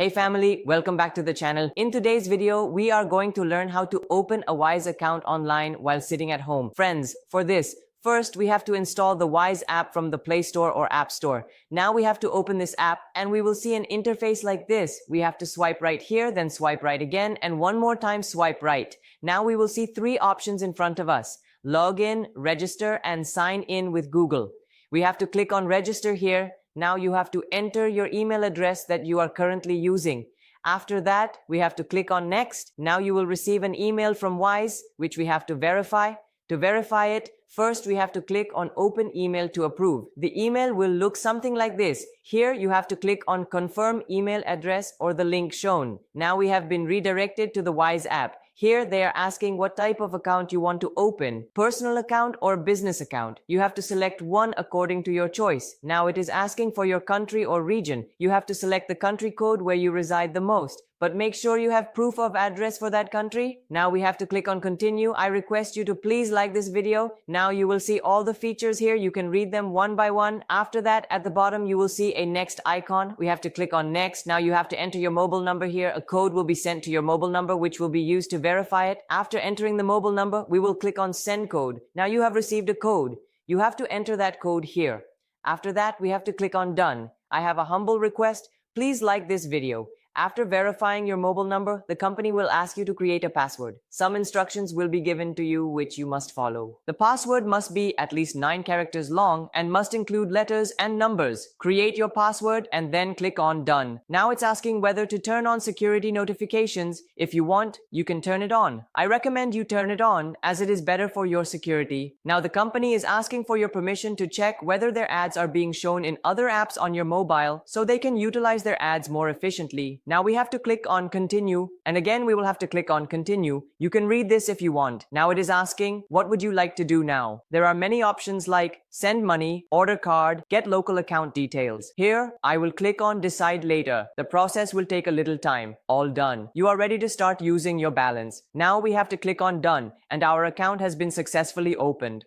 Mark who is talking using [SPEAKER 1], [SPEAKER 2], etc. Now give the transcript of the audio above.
[SPEAKER 1] Hey family, welcome back to the channel. In today's video, we are going to learn how to open a Wise account online while sitting at home. Friends, for this, first we have to install the Wise app from the Play Store or App Store. Now we have to open this app and we will see an interface like this. We have to swipe right here, then swipe right again, and one more time swipe right. Now we will see three options in front of us: log in, register, and sign in with Google. We have to click on register here. Now you have to enter your email address that you are currently using. After that, we have to click on next. Now you will receive an email from Wise, which we have to verify. To verify it, first we have to click on open email to approve. The email will look something like this. Here you have to click on confirm email address or the link shown. Now we have been redirected to the Wise app. Here they are asking what type of account you want to open, personal account or business account. You have to select one according to your choice. Now it is asking for your country or region. You have to select the country code where you reside the most, but make sure you have proof of address for that country. Now we have to click on continue. I request you to please like this video. Now you will see all the features here. You can read them one by one. After that, at the bottom, you will see a next icon. We have to click on next. Now you have to enter your mobile number here. A code will be sent to your mobile number, which will be used to verify it. After entering the mobile number, we will click on send code. Now you have received a code. You have to enter that code here. After that, we have to click on done. I have a humble request. Please like this video. After verifying your mobile number, the company will ask you to create a password. Some instructions will be given to you which you must follow. The password must be at least 9 characters long and must include letters and numbers. Create your password and then click on done. Now it's asking whether to turn on security notifications. If you want, you can turn it on. I recommend you turn it on as it is better for your security. Now the company is asking for your permission to check whether their ads are being shown in other apps on your mobile so they can utilize their ads more efficiently. Now we have to click on continue, and again we will have to click on continue. You can read this if you want. Now it is asking, what would you like to do now? There are many options like send money, order card, get local account details. Here, I will click on decide later. The process will take a little time. All done. You are ready to start using your balance. Now we have to click on done, and our account has been successfully opened.